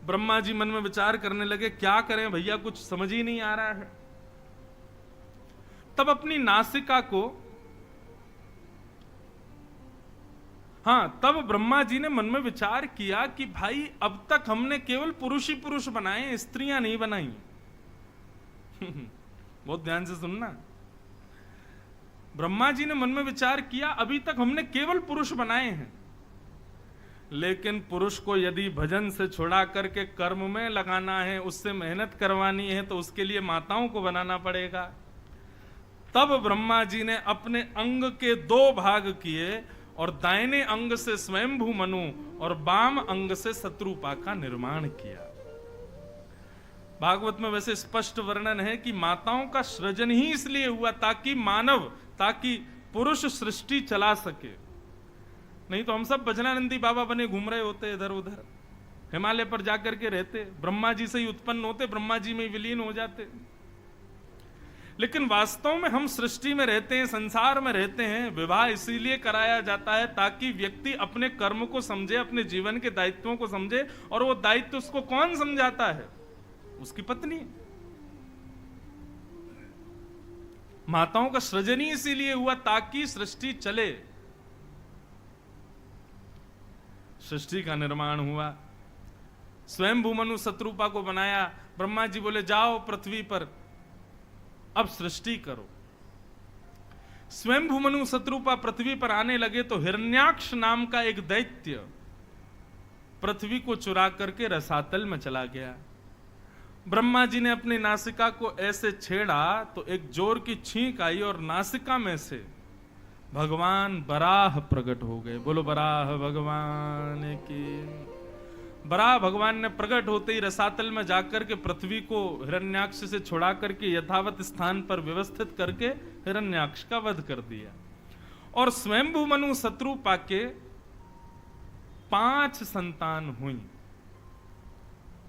ब्रह्मा जी मन में विचार करने लगे, क्या करें भैया, कुछ समझ ही नहीं आ रहा है। तब अपनी नासिका को, तब ब्रह्मा जी ने मन में विचार किया कि भाई अब तक हमने केवल पुरुष ही पुरुष बनाए, स्त्रियां नहीं बनाई। बहुत ध्यान से सुनना। ब्रह्मा जी ने मन में विचार किया, अभी तक हमने केवल पुरुष बनाए हैं, लेकिन पुरुष को यदि भजन से छुड़ा करके कर्म में लगाना है, उससे मेहनत करवानी है, तो उसके लिए माताओं को बनाना पड़ेगा। तब ब्रह्मा जी ने अपने अंग के 2 भाग किए और दाहिने अंग से स्वयंभू मनु और बाम अंग से शत्रुपा का निर्माण किया। भागवत में वैसे स्पष्ट वर्णन है कि माताओं का सृजन ही इसलिए हुआ ताकि पुरुष सृष्टि चला सके, नहीं तो हम सब भजनानंदी बाबा बने घूम रहे होते इधर उधर, हिमालय पर जाकर के रहते, ब्रह्मा जी से ही उत्पन्न होते, ब्रह्मा जी में विलीन हो जाते। लेकिन वास्तव में हम सृष्टि में रहते हैं, संसार में रहते हैं। विवाह इसीलिए कराया जाता है ताकि व्यक्ति अपने कर्म को समझे, अपने जीवन के दायित्वों को समझे, और वो दायित्व उसको कौन समझाता है? उसकी पत्नी। माताओं का सृजन ही इसीलिए हुआ ताकि सृष्टि चले। सृष्टि का निर्माण हुआ, स्वयं भूमनु शत्रुपा को बनाया। ब्रह्मा जी बोले जाओ पृथ्वी पर अब सृष्टि करो। स्वयं भूमनु शत्रुपा पृथ्वी पर आने लगे तो हिरण्याक्ष नाम का एक दैत्य पृथ्वी को चुरा करके रसातल में चला गया। ब्रह्मा जी ने अपनी नासिका को ऐसे छेड़ा तो एक जोर की छींक आई और नासिका में से भगवान बराह प्रकट हो गए। बोलो बराह भगवान की। बराह भगवान ने प्रकट होते ही रसातल में जाकर के पृथ्वी को हिरण्याक्ष से छुड़ा करके यथावत स्थान पर व्यवस्थित करके हिरण्याक्ष का वध कर दिया। और स्वयंभू मनु शत्रुपा के 5 संतान हुई।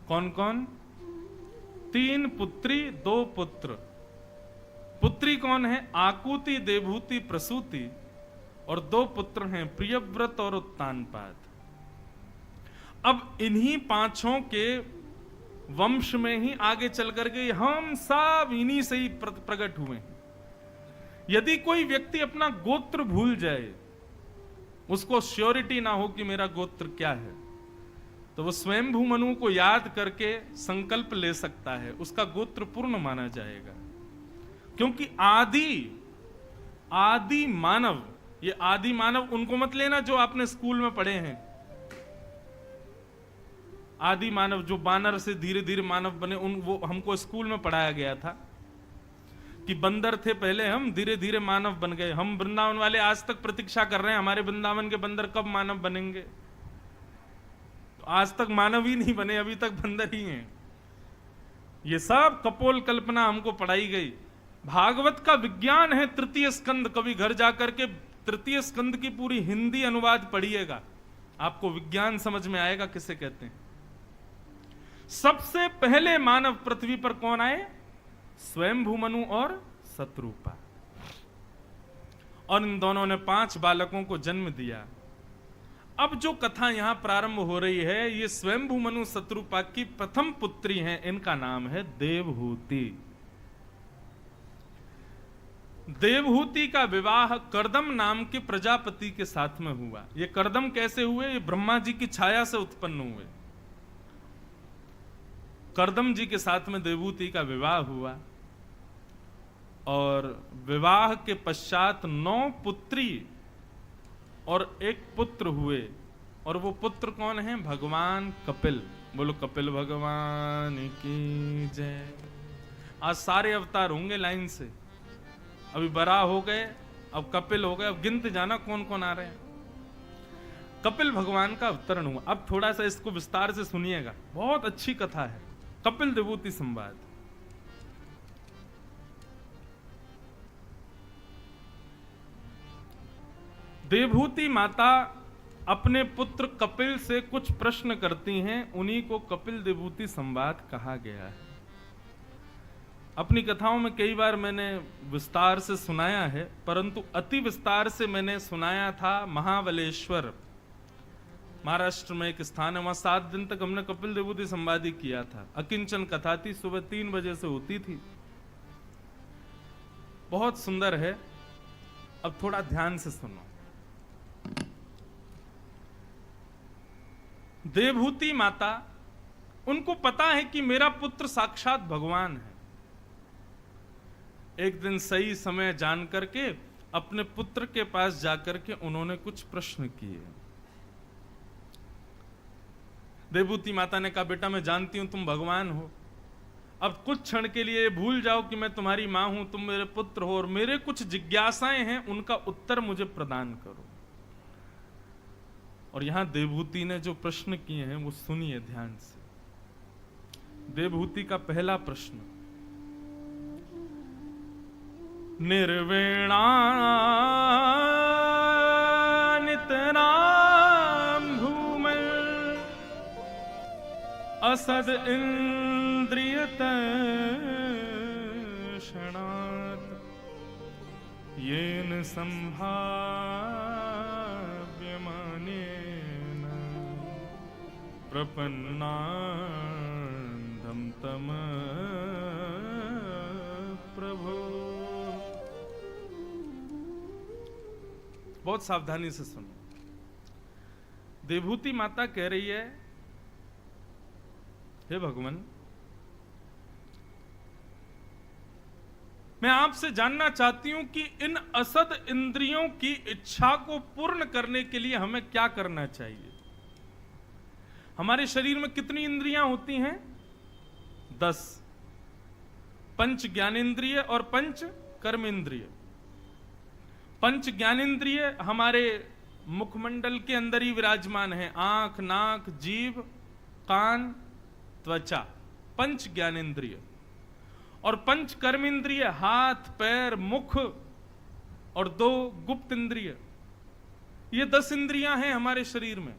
कौन कौन? 3 पुत्री 2 पुत्र। पुत्री कौन है? आकुति, देवहूति, प्रसूति, और 2 पुत्र हैं प्रियव्रत और उत्तानपाद। अब इन्हीं 5 के वंश में ही आगे चल करके हम सब इन्हीं से ही प्रकट हुए हैं। यदि कोई व्यक्ति अपना गोत्र भूल जाए, उसको श्योरिटी ना हो कि मेरा गोत्र क्या है, तो वो स्वयंभू मनु को याद करके संकल्प ले सकता है, उसका गोत्र पूर्ण माना जाएगा। क्योंकि आदि मानव, ये आदि मानव उनको मत लेना जो आपने स्कूल में पढ़े हैं। आदि मानव जो बानर से धीरे धीरे मानव बने, वो हमको स्कूल में पढ़ाया गया था कि बंदर थे पहले, हम धीरे धीरे मानव बन गए। हम वृंदावन वाले आज तक प्रतीक्षा कर रहे हैं हमारे वृंदावन के बंदर कब मानव बनेंगे। तो आज तक मानव ही नहीं बने, अभी तक बंदर ही हैं। ये सब कपोल कल्पना हमको पढ़ाई गई। भागवत का विज्ञान है 3 स्कंद। कभी घर जाकर के 3 स्कंद की पूरी हिंदी अनुवाद पढ़िएगा, आपको विज्ञान समझ में आएगा किसे कहते हैं। सबसे पहले मानव पृथ्वी पर कौन आए? स्वयंभू मनु और शत्रुपा। और इन दोनों ने 5 बालकों को जन्म दिया। अब जो कथा यहां प्रारंभ हो रही है, ये स्वयंभू मनु शत्रुपा की प्रथम पुत्री हैं। इनका नाम है देवहूति। देवहूति का विवाह कर्दम नाम के प्रजापति के साथ में हुआ। ये कर्दम कैसे हुए? ये ब्रह्मा जी की छाया से उत्पन्न हुए। कर्दम जी के साथ में देवहूति का विवाह हुआ और विवाह के पश्चात 9 पुत्री और 1 पुत्र हुए। और वो पुत्र कौन है? भगवान कपिल। बोलो कपिल भगवान की जय। आज सारे अवतार होंगे लाइन से। अभी बराह हो गए, अब कपिल हो गए, अब गिनते जाना कौन कौन आ रहे हैं। कपिल भगवान का अवतरण हुआ। अब थोड़ा सा इसको विस्तार से सुनिएगा, बहुत अच्छी कथा है। कपिल देवहूति संवाद। देवहूति माता अपने पुत्र कपिल से कुछ प्रश्न करती हैं, उन्हीं को कपिल देवहूति संवाद कहा गया है। अपनी कथाओं में कई बार मैंने विस्तार से सुनाया है, परंतु अति विस्तार से मैंने सुनाया था महाबलेश्वर महाराष्ट्र में एक स्थान है, वहां 7 दिन तक हमने कपिल देवभूति संवादी किया था। अकिंचन कथा थी, सुबह 3 बजे से होती थी, बहुत सुंदर है। अब थोड़ा ध्यान से सुनो। देवभूति माता, उनको पता है कि मेरा पुत्र साक्षात भगवान है। एक दिन सही समय जान करके अपने पुत्र के पास जाकर के उन्होंने कुछ प्रश्न किए। देवभूति माता ने कहा, बेटा मैं जानती हूं तुम भगवान हो, अब कुछ क्षण के लिए भूल जाओ कि मैं तुम्हारी मां हूं, तुम मेरे पुत्र हो, और मेरे कुछ जिज्ञासाएं हैं, उनका उत्तर मुझे प्रदान करो। और यहां देवभूति ने जो प्रश्न किए हैं वो सुनिए ध्यान से। देवभूति का पहला प्रश्न, निर्वेणानितराम भूमि असद इंद्रियतषणात् येन संभाव्यमानेन प्रपन्नान्धं तम प्रभो। बहुत सावधानी से सुनो। देवभूति माता कह रही है, हे भगवान, मैं आपसे जानना चाहती हूं कि इन असद इंद्रियों की इच्छा को पूर्ण करने के लिए हमें क्या करना चाहिए। हमारे शरीर में कितनी इंद्रियां होती हैं? 10। 5 ज्ञानेंद्रिय और 5 कर्मेंद्रिय। 5 ज्ञानेंद्रिय हमारे मुखमंडल के अंदर ही विराजमान है, आंख, नाक, जीभ, कान, त्वचा, 5 ज्ञानेंद्रिय। और 5 कर्मेंद्रिय, हाथ, पैर, मुख और 2 गुप्त इंद्रिय। ये 10 इंद्रियां हैं हमारे शरीर में।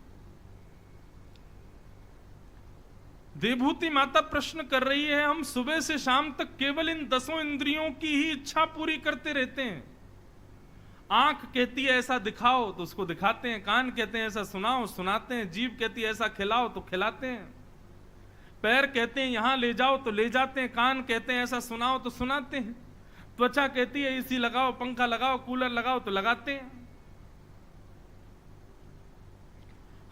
देवभूति माता प्रश्न कर रही है, हम सुबह से शाम तक केवल इन 10 इंद्रियों की ही इच्छा पूरी करते रहते हैं। आंख कहती है ऐसा दिखाओ तो उसको दिखाते हैं, कान कहते हैं ऐसा सुनाओ सुनाते हैं, जीभ कहती है ऐसा खिलाओ तो खिलाते हैं, पैर कहते हैं यहां ले जाओ तो ले जाते हैं, कान कहते हैं ऐसा सुनाओ तो सुनाते हैं, त्वचा कहती है एसी लगाओ, पंखा लगाओ, कूलर लगाओ तो लगाते हैं।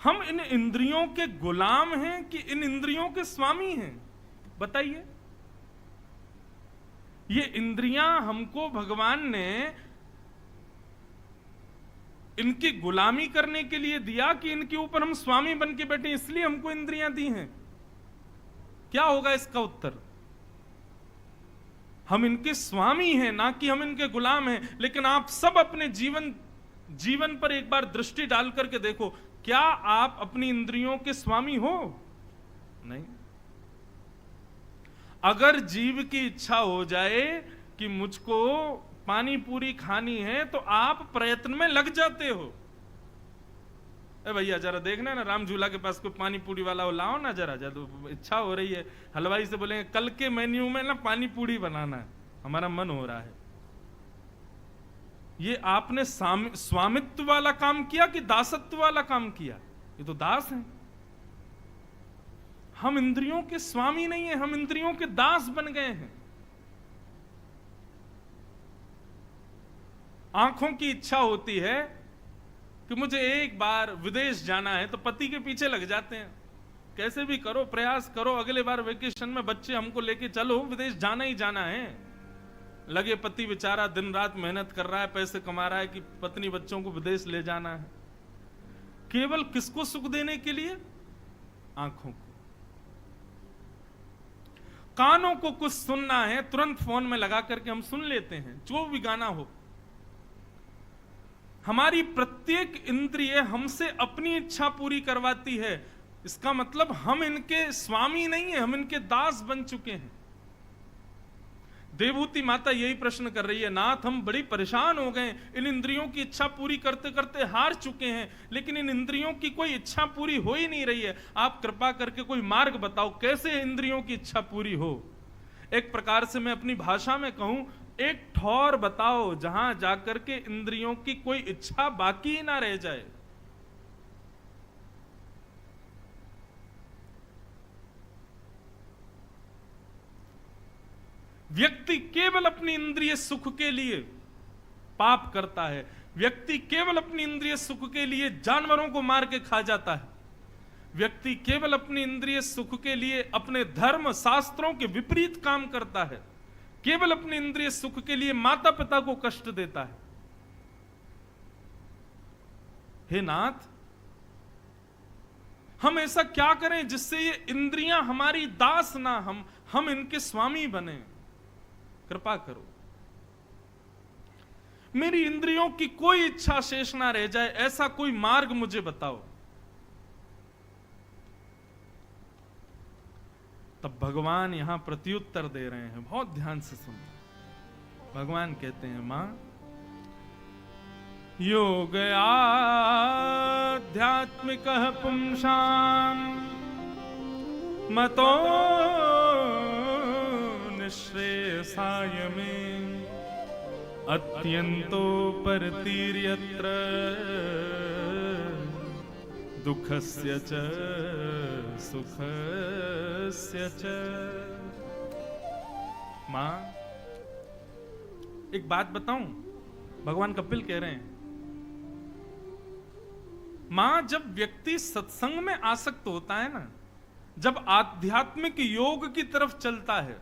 हम इन इंद्रियों के गुलाम हैं कि इन इंद्रियों के स्वामी हैं? बताइए। ये इंद्रियां हमको भगवान ने इनकी गुलामी करने के लिए दिया कि इनके ऊपर हम स्वामी बन के बैठे, इसलिए हमको इंद्रियां दी हैं? क्या होगा इसका उत्तर? हम इनके स्वामी हैं, ना कि हम इनके गुलाम हैं। लेकिन आप सब अपने जीवन पर एक बार दृष्टि डाल करके देखो, क्या आप अपनी इंद्रियों के स्वामी हो? नहीं। अगर जीव की इच्छा हो जाए कि मुझको पानी पूरी खानी है तो आप प्रयत्न में लग जाते हो। ए भैया जरा देखना ना, राम झूला के पास कोई पानी पूरी वाला हो, लाओ ना जरा, तो इच्छा हो रही है। हलवाई से बोलेंगे कल के मेन्यू में ना पानी पूरी बनाना है, हमारा मन हो रहा है। ये आपने स्वामित्व वाला काम किया कि दासत्व वाला काम किया? ये तो दास हैं। हम इंद्रियों के स्वामी नहीं है, हम इंद्रियों के दास बन गए हैं। आंखों की इच्छा होती है कि मुझे एक बार विदेश जाना है तो पति के पीछे लग जाते हैं, कैसे भी करो, प्रयास करो, अगले बार वेकेशन में बच्चे हमको लेके चलो, विदेश जाना ही जाना है। लगे पति बेचारा दिन रात मेहनत कर रहा है, पैसे कमा रहा है कि पत्नी बच्चों को विदेश ले जाना है। केवल किसको सुख देने के लिए? आंखों को। कानों को कुछ सुनना है, तुरंत फोन में लगा करके हम सुन लेते हैं, जो भी गाना हो। हमारी प्रत्येक इंद्रिय हमसे अपनी इच्छा पूरी करवाती है। इसका मतलब हम इनके स्वामी नहीं है, हम इनके दास बन चुके हैं। देवभूति माता यही प्रश्न कर रही है, नाथ हम बड़ी परेशान हो गए, इन इंद्रियों की इच्छा पूरी करते करते हार चुके हैं, लेकिन इन इंद्रियों की कोई इच्छा पूरी हो ही नहीं रही है। आप कृपा करके कोई मार्ग बताओ, कैसे इंद्रियों की इच्छा पूरी हो। एक प्रकार से मैं अपनी भाषा में कहूं, एक ठौर बताओ जहां जाकर के इंद्रियों की कोई इच्छा बाकी ही ना रह जाए। व्यक्ति केवल अपनी इंद्रिय सुख के लिए पाप करता है, व्यक्ति केवल अपनी इंद्रिय सुख के लिए जानवरों को मार के खा जाता है, व्यक्ति केवल अपनी इंद्रिय सुख के लिए अपने धर्म शास्त्रों के विपरीत काम करता है, केवल अपनी इंद्रिय सुख के लिए माता पिता को कष्ट देता है। हे नाथ, हम ऐसा क्या करें जिससे ये इंद्रियां हमारी दास ना, हम इनके स्वामी बने। कृपा करो, मेरी इंद्रियों की कोई इच्छा शेष ना रह जाए, ऐसा कोई मार्ग मुझे बताओ। तब भगवान यहां प्रत्युत्तर दे रहे हैं, बहुत ध्यान से सुनो। भगवान कहते हैं, मां योग आध्यात्मिकः पुंसां मतो निःश्रेयसाय मे अत्यंतो परतीर्यत्र दुःखस्य च सुखस्य च। मां, एक बात बताऊं, भगवान कपिल कह रहे हैं, मां, जब व्यक्ति सत्संग में आसक्त होता है ना, जब आध्यात्मिक योग की तरफ चलता है,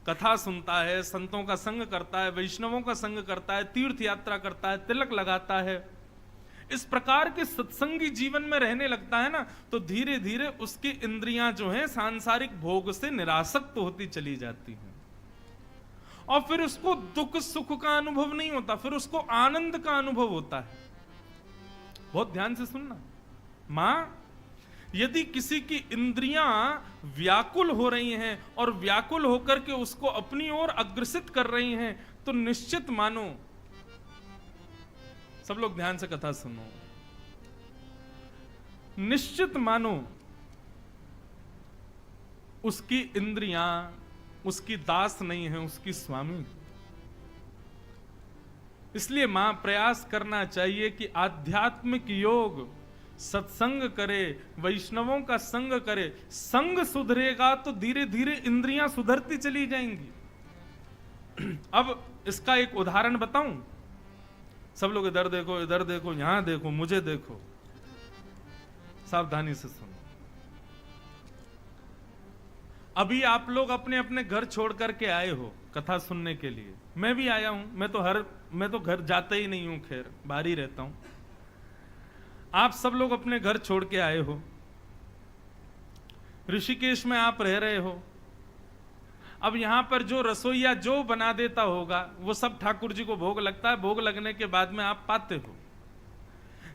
कथा सुनता है, संतों का संग करता है, वैष्णवों का संग करता है, तीर्थ यात्रा करता है, तिलक लगाता है, इस प्रकार के सत्संगी जीवन में रहने लगता है ना, तो धीरे धीरे उसकी इंद्रियां जो हैं सांसारिक भोग से निरासक्त होती चली जाती हैं, और फिर उसको दुख सुख का अनुभव नहीं होता, फिर उसको आनंद का अनुभव होता है। बहुत ध्यान से सुनना। मां, यदि किसी की इंद्रियां व्याकुल हो रही हैं और व्याकुल होकर के उसको अपनी ओर अग्रसित कर रही हैं, तो निश्चित मानो, सब लोग ध्यान से कथा सुनो, निश्चित मानो उसकी इंद्रियां उसकी दास नहीं है, उसकी स्वामी। इसलिए मां, प्रयास करना चाहिए कि आध्यात्मिक योग, सत्संग करे, वैष्णवों का संग करे। संग सुधरेगा तो धीरे धीरे इंद्रियां सुधरती चली जाएंगी। अब इसका एक उदाहरण बताऊं, सब लोग इधर देखो, इधर देखो, यहां देखो, मुझे देखो, सावधानी से सुनो। अभी आप लोग अपने अपने घर छोड़ करके आए हो कथा सुनने के लिए, मैं भी आया हूं, मैं तो घर जाता ही नहीं हूं, खैर बाहर ही रहता हूं। आप सब लोग अपने घर छोड़ के आए हो, ऋषिकेश में आप रह रहे हो। अब यहां पर जो रसोईया जो बना देता होगा वो सब ठाकुर जी को भोग लगता है, भोग लगने के बाद में आप पाते हो।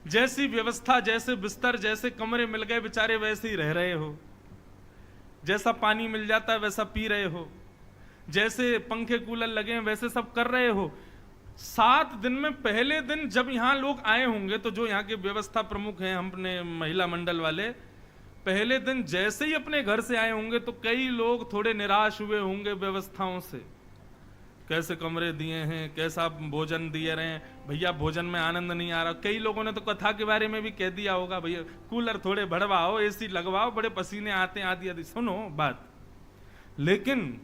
जैसी व्यवस्था, जैसे बिस्तर, जैसे कमरे मिल गए बेचारे, वैसे ही रह रहे हो। जैसा पानी मिल जाता है वैसा पी रहे हो, जैसे पंखे कूलर लगे हैं वैसे सब कर रहे हो। 7 दिन में पहले दिन जब यहां लोग आए होंगे, तो जो यहाँ के व्यवस्था प्रमुख हैं, अपने महिला मंडल वाले, पहले दिन जैसे ही अपने घर से आए होंगे तो कई लोग थोड़े निराश हुए होंगे व्यवस्थाओं से। कैसे कमरे दिए हैं, कैसा भोजन दिए रहे हैं, भैया भोजन में आनंद नहीं आ रहा। कई लोगों ने तो कथा के बारे में भी कह दिया होगा, भैया कूलर थोड़े बढ़वाओ, एसी लगवाओ, बड़े पसीने आते हैं, आदि आदि। सुनो बात, लेकिन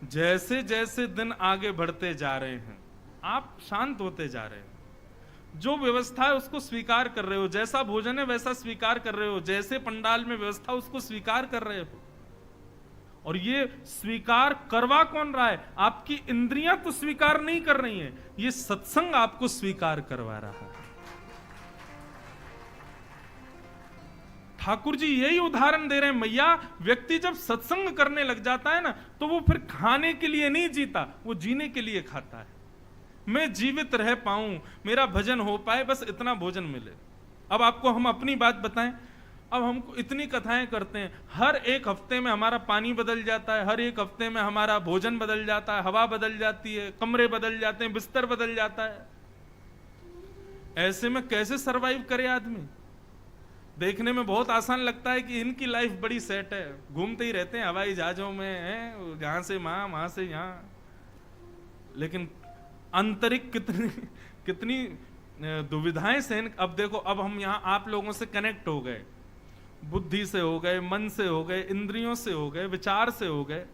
जैसे जैसे दिन आगे बढ़ते जा रहे हैं, आप शांत होते जा रहे हैं, जो व्यवस्था है उसको स्वीकार कर रहे हो, जैसा भोजन है वैसा स्वीकार कर रहे हो, जैसे पंडाल में व्यवस्था उसको स्वीकार कर रहे हो। और ये स्वीकार करवा कौन रहा है? आपकी इंद्रियां तो स्वीकार नहीं कर रही हैं, ये सत्संग आपको स्वीकार करवा रहा है। ठाकुर जी यही उदाहरण दे रहे हैं, मैया व्यक्ति जब सत्संग करने लग जाता है ना, तो वो फिर खाने के लिए नहीं जीता, वो जीने के लिए खाता है। मैं जीवित रह पाऊं, मेरा भजन हो पाए, बस इतना भोजन मिले। अब आपको हम अपनी बात बताएं, अब हमको इतनी कथाएं करते हैं, हर एक हफ्ते में हमारा पानी बदल जाता है, हर एक हफ्ते में हमारा भोजन बदल जाता है, हवा बदल जाती है, कमरे बदल जाते हैं, बिस्तर बदल जाता है। ऐसे में कैसे सरवाइव करे आदमी? देखने में बहुत आसान लगता है कि इनकी लाइफ बड़ी सेट है, घूमते ही रहते हैं हवाई जहाजों में, हैं यहां से वहां से यहां, लेकिन आंतरिक कितनी दुविधाएं सहन। अब देखो, अब हम यहां आप लोगों से कनेक्ट हो गए, बुद्धि से हो गए, मन से हो गए, इंद्रियों से हो गए, विचार से हो गए।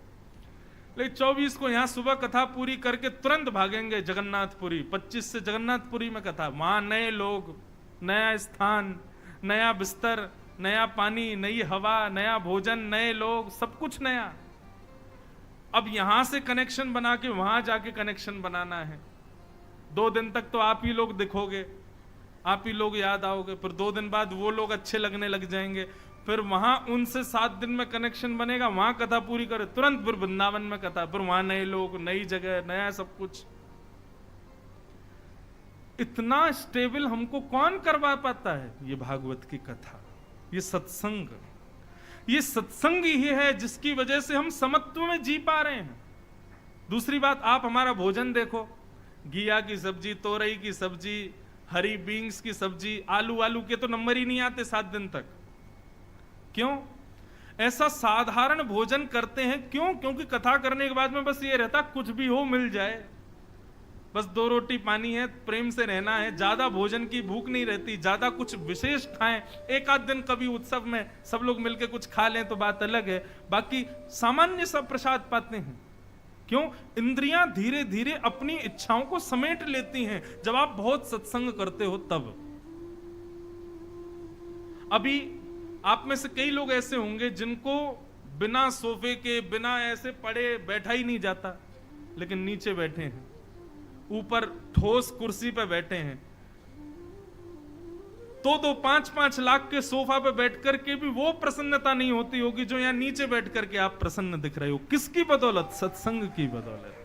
लेकिन 24 को यहां सुबह कथा पूरी करके तुरंत भागेंगे जगन्नाथपुरी। 25 से जगन्नाथपुरी में कथा, वहां नए लोग, नया स्थान, नया बिस्तर, नया पानी, नई हवा, नया भोजन, नए लोग, सब कुछ नया। अब यहां से कनेक्शन बना के वहां जाके कनेक्शन बनाना है। 2 दिन तक तो आप ही लोग दिखोगे, आप ही लोग याद आओगे, फिर 2 दिन बाद वो लोग अच्छे लगने लग जाएंगे, फिर वहां उनसे 7 दिन में कनेक्शन बनेगा, वहां कथा पूरी करे, तुरंत फिर वृंदावन में कथा, फिर वहां नए लोग, नई जगह, नया सब कुछ। इतना स्टेबल हमको कौन करवा पाता है? ये भागवत की कथा, ये सत्संग। ये सत्संग ही है जिसकी वजह से हम समत्व में जी पा रहे हैं। दूसरी बात, आप हमारा भोजन देखो, घिया की सब्जी, तोरई की सब्जी, हरी बीन्स की सब्जी, आलू के तो नंबर ही नहीं आते 7 दिन तक। क्यों ऐसा साधारण भोजन करते हैं? क्यों? क्योंकि कथा करने के बाद में बस ये रहता कुछ भी हो मिल जाए, बस 2 रोटी पानी है, प्रेम से रहना है, ज्यादा भोजन की भूख नहीं रहती, ज्यादा कुछ विशेष खाएं, एक आध दिन कभी उत्सव में सब लोग मिलकर कुछ खा लें तो बात अलग है, बाकी सामान्य सब प्रसाद पाते हैं। क्यों? इंद्रियां धीरे धीरे अपनी इच्छाओं को समेट लेती हैं जब आप बहुत सत्संग करते हो तब। अभी आप में से कई लोग ऐसे होंगे जिनको बिना सोफे के, बिना ऐसे पड़े बैठा ही नहीं जाता, लेकिन नीचे बैठे हैं, ऊपर ठोस कुर्सी पे बैठे हैं, तो 5-5 लाख के सोफा पे बैठ करके भी वो प्रसन्नता नहीं होती होगी जो यहां नीचे बैठ करके आप प्रसन्न दिख रहे हो। किसकी बदौलत? सत्संग की बदौलत।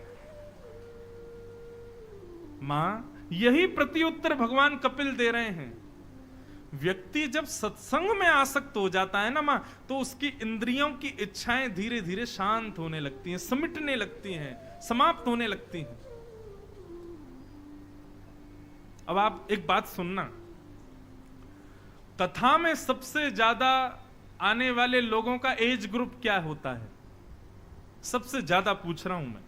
मां, यही प्रत्युत्तर भगवान कपिल दे रहे हैं। व्यक्ति जब सत्संग में आसक्त हो जाता है ना मां, तो उसकी इंद्रियों की इच्छाएं धीरे धीरे शांत होने लगती हैं, समिटने लगती हैं, समाप्त होने लगती हैं। अब आप एक बात सुनना, कथा में सबसे ज्यादा आने वाले लोगों का एज ग्रुप क्या होता है? सबसे ज्यादा पूछ रहा हूं मैं,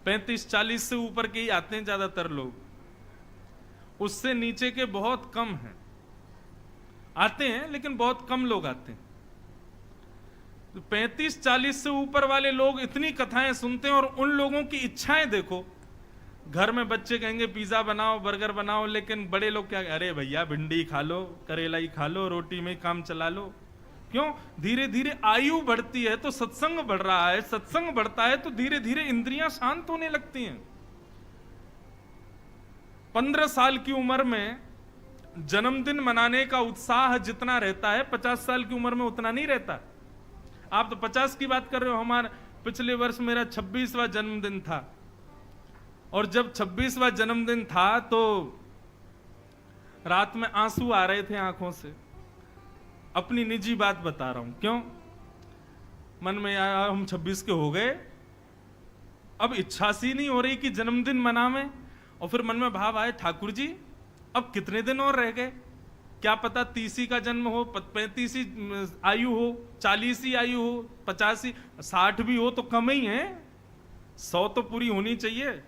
35-40 से ऊपर के ही आते हैं ज्यादातर लोग, उससे नीचे के बहुत कम हैं। आते हैं लेकिन बहुत कम लोग आते हैं। तो 35-40 से ऊपर वाले लोग इतनी कथाएं सुनते हैं, और उन लोगों की इच्छाएं देखो। घर में बच्चे कहेंगे पिज्जा बनाओ, बर्गर बनाओ, लेकिन बड़े लोग क्या, अरे भैया भिंडी खा लो, करेला ही खा लो, रोटी में काम चला लो। क्यों? धीरे धीरे आयु बढ़ती है तो सत्संग बढ़ रहा है, सत्संग बढ़ता है तो धीरे धीरे इंद्रियां शांत होने लगती हैं। 15 साल की उम्र में जन्मदिन मनाने का उत्साह जितना रहता है 50 साल की उम्र में उतना नहीं रहता। आप तो 50 की बात कर रहे हो, हमारा पिछले वर्ष मेरा 26वां जन्मदिन था, और जब 26वां जन्मदिन था तो रात में आंसू आ रहे थे आंखों से। अपनी निजी बात बता रहा हूं। क्यों? मन में आया हम 26 के हो गए, अब इच्छा सी नहीं हो रही कि जन्मदिन मनावें, और फिर मन में भाव आए, ठाकुर जी अब कितने दिन और रह गए, क्या पता 30 का जन्म हो, 35 आयु हो, 40 आयु हो, 50, 60 भी हो तो कम ही है, 100 तो पूरी होनी चाहिए।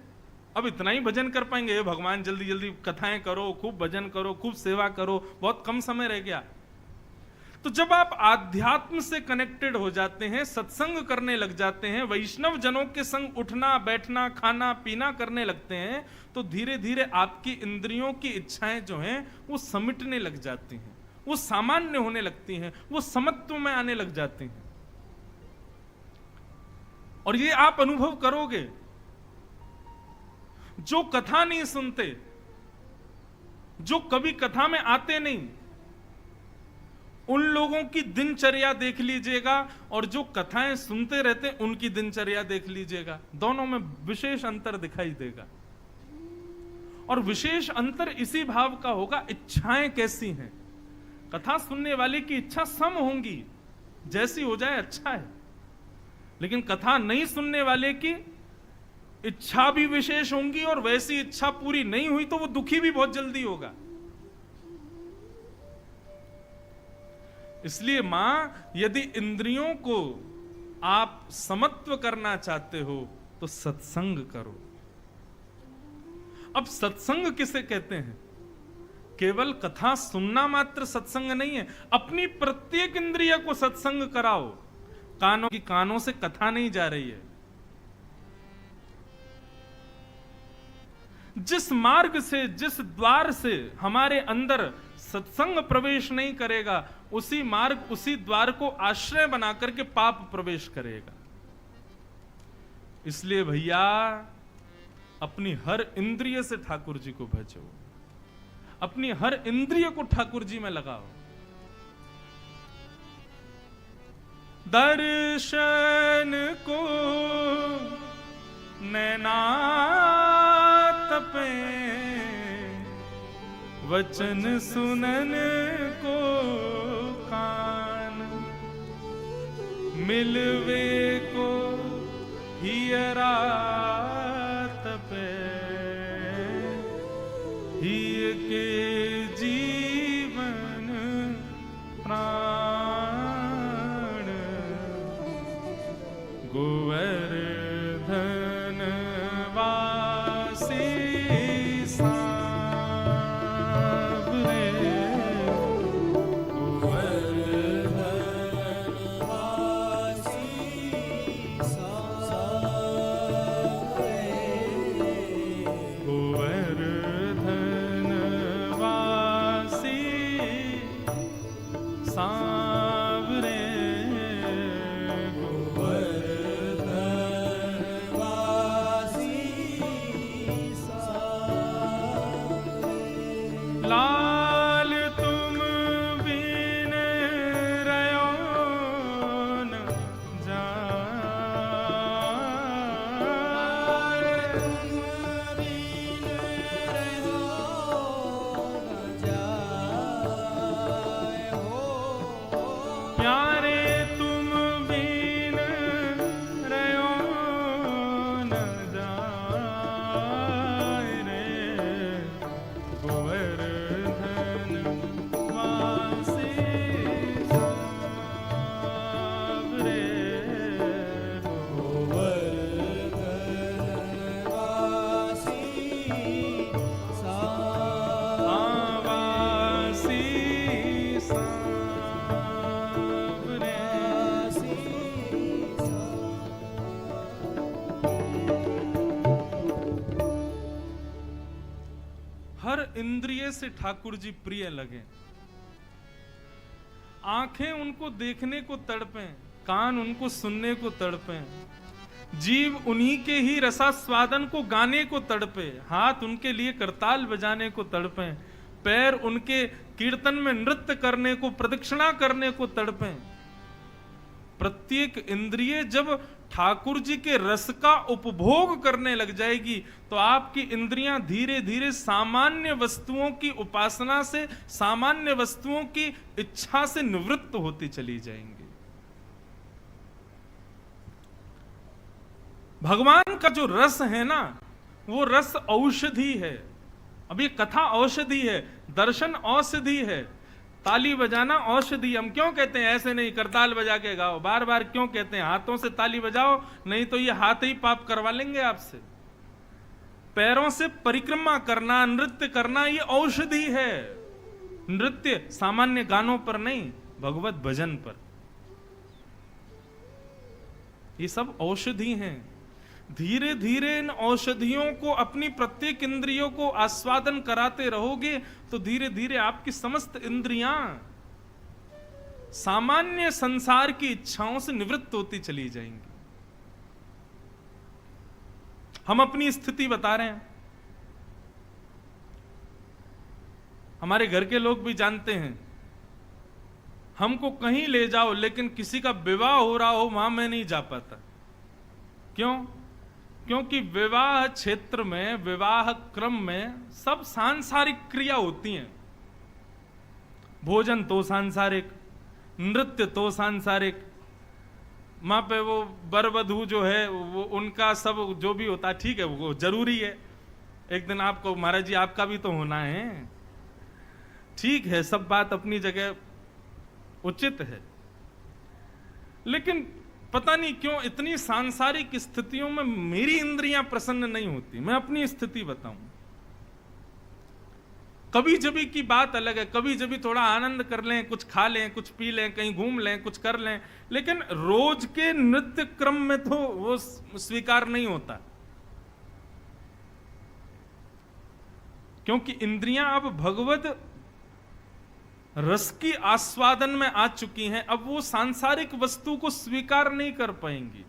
अब इतना ही भजन कर पाएंगे? भगवान जल्दी जल्दी कथाएं करो, खूब भजन करो, खूब सेवा करो, बहुत कम समय रह गया। तो जब आप आध्यात्म से कनेक्टेड हो जाते हैं, सत्संग करने लग जाते हैं, वैष्णव जनों के संग उठना बैठना खाना पीना करने लगते हैं, तो धीरे धीरे आपकी इंद्रियों की इच्छाएं जो हैं वो समिटने लग जाती हैं, वो सामान्य होने लगती हैं, वो समत्व में आने लग जाती हैं। और ये आप अनुभव करोगे। जो कथा नहीं सुनते, जो कभी कथा में आते नहीं, उन लोगों की दिनचर्या देख लीजिएगा, और जो कथाएं सुनते रहते हैं उनकी दिनचर्या देख लीजिएगा, दोनों में विशेष अंतर दिखाई देगा। और विशेष अंतर इसी भाव का होगा, इच्छाएं कैसी हैं। कथा सुनने वाले की इच्छा सम होंगी, जैसी हो जाए अच्छा है, लेकिन कथा नहीं सुनने वाले की इच्छा भी विशेष होंगी, और वैसी इच्छा पूरी नहीं हुई तो वो दुखी भी बहुत जल्दी होगा। इसलिए मां, यदि इंद्रियों को आप समत्व करना चाहते हो तो सत्संग करो। अब सत्संग किसे कहते हैं? केवल कथा सुनना मात्र सत्संग नहीं है, अपनी प्रत्येक इंद्रिय को सत्संग कराओ। कानों से कथा नहीं जा रही है। जिस मार्ग से, जिस द्वार से हमारे अंदर सत्संग प्रवेश नहीं करेगा, उसी मार्ग, उसी द्वार को आश्रय बना करके पाप प्रवेश करेगा। इसलिए भैया अपनी हर इंद्रिय से ठाकुर जी को भजो, अपनी हर इंद्रिय को ठाकुर जी में लगाओ। दर्शन को नैना तपे, वचन सुनन को कान, मिलवे को हियरा तपे, हिय के जीवन प्राण, गोवर्धन वासी सांवरे, गोवर्धन वासी सांवरे, गोवर्धन वासी सांवरे, लाल तुम बिन रयो न जाए, बिन रयो न जाए हो, प्यारे तुम बिन रयो न जाए रे, गोवर्धन वासी सांवरे, गोवर्धन वासी सांवरे। हर इंद्रिय से ठाकुर जी प्रिय लगे। आंखें उनको देखने को तड़पें, कान उनको सुनने को तड़पें, जीव उन्हीं के ही रसास्वादन को गाने को तड़पे, हाथ उनके लिए करताल बजाने को तड़पें, पैर उनके कीर्तन में नृत्य करने को, प्रदक्षिणा करने को तड़पें। प्रत्येक इंद्रिय जब ठाकुर जी के रस का उपभोग करने लग जाएगी तो आपकी इंद्रियां धीरे धीरे सामान्य वस्तुओं की उपासना से, सामान्य वस्तुओं की इच्छा से निवृत्त होती चली जाएंगी। भगवान का जो रस है ना, वो रस औषधि है। अब ये कथा औषधि है, दर्शन औषधि है, ताली बजाना औषधि। हम क्यों कहते हैं ऐसे नहीं, करताल बजा के गाओ, बार बार क्यों कहते हैं हाथों से ताली बजाओ, नहीं तो ये हाथ ही पाप करवा लेंगे आपसे। पैरों से परिक्रमा करना, नृत्य करना, ये औषधि है। नृत्य सामान्य गानों पर नहीं, भगवत भजन पर। ये सब औषधि हैं। धीरे धीरे इन औषधियों को, अपनी प्रत्येक इंद्रियों को आस्वादन कराते रहोगे तो धीरे धीरे आपकी समस्त इंद्रियां सामान्य संसार की इच्छाओं से निवृत्त होती चली जाएंगी। हम अपनी स्थिति बता रहे हैं, हमारे घर के लोग भी जानते हैं। हमको कहीं ले जाओ, लेकिन किसी का विवाह हो रहा हो वहां मैं नहीं जा पाता। क्यों? क्योंकि विवाह क्षेत्र में, विवाह क्रम में सब सांसारिक क्रिया होती हैं। भोजन तो सांसारिक, नृत्य तो सांसारिक, वहां पे वो वर वधू जो है वो उनका सब जो भी होता है ठीक है, वो जरूरी है। एक दिन आपको महाराज जी आपका भी तो होना है, ठीक है, सब बात अपनी जगह उचित है। लेकिन पता नहीं क्यों इतनी सांसारिक स्थितियों में मेरी इंद्रियां प्रसन्न नहीं होती। मैं अपनी स्थिति बताऊं, कभी जभी की बात अलग है, कभी जभी थोड़ा आनंद कर लें, कुछ खा लें, कुछ पी लें, कहीं घूम लें, कुछ कर लें, लेकिन रोज के नित्य क्रम में तो वो स्वीकार नहीं होता, क्योंकि इंद्रियां अब भगवत रस की आस्वादन में आ चुकी हैं, अब वो सांसारिक वस्तु को स्वीकार नहीं कर पाएंगी।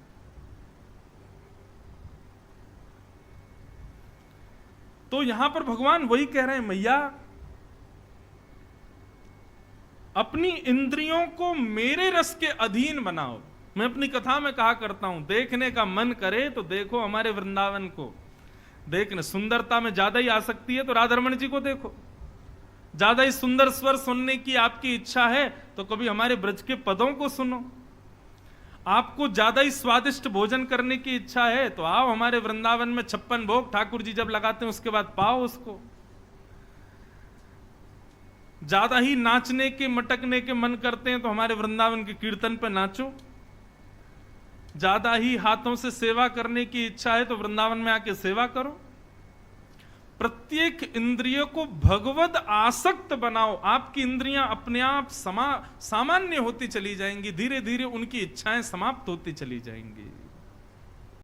तो यहां पर भगवान वही कह रहे हैं, मैया अपनी इंद्रियों को मेरे रस के अधीन बनाओ। मैं अपनी कथा में कहा करता हूं, देखने का मन करे तो देखो हमारे वृंदावन को, देखने सुंदरता में ज्यादा ही आसक्ति है तो राधारमण जी को देखो, ज्यादा ही सुंदर स्वर सुनने की आपकी इच्छा है तो कभी हमारे ब्रज के पदों को सुनो, आपको ज्यादा ही स्वादिष्ट भोजन करने की इच्छा है तो आओ हमारे वृंदावन में 56 भोग ठाकुर जी जब लगाते हैं उसके बाद पाओ उसको, ज्यादा ही नाचने के मटकने के मन करते हैं तो हमारे वृंदावन के कीर्तन पे नाचो, ज्यादा ही हाथों से सेवा करने की इच्छा है तो वृंदावन में आके सेवा करो। प्रत्येक इंद्रिय को भगवद आसक्त बनाओ, आपकी इंद्रियां अपने आप सामान्य होती चली जाएंगी, धीरे धीरे उनकी इच्छाएं समाप्त होती चली जाएंगी।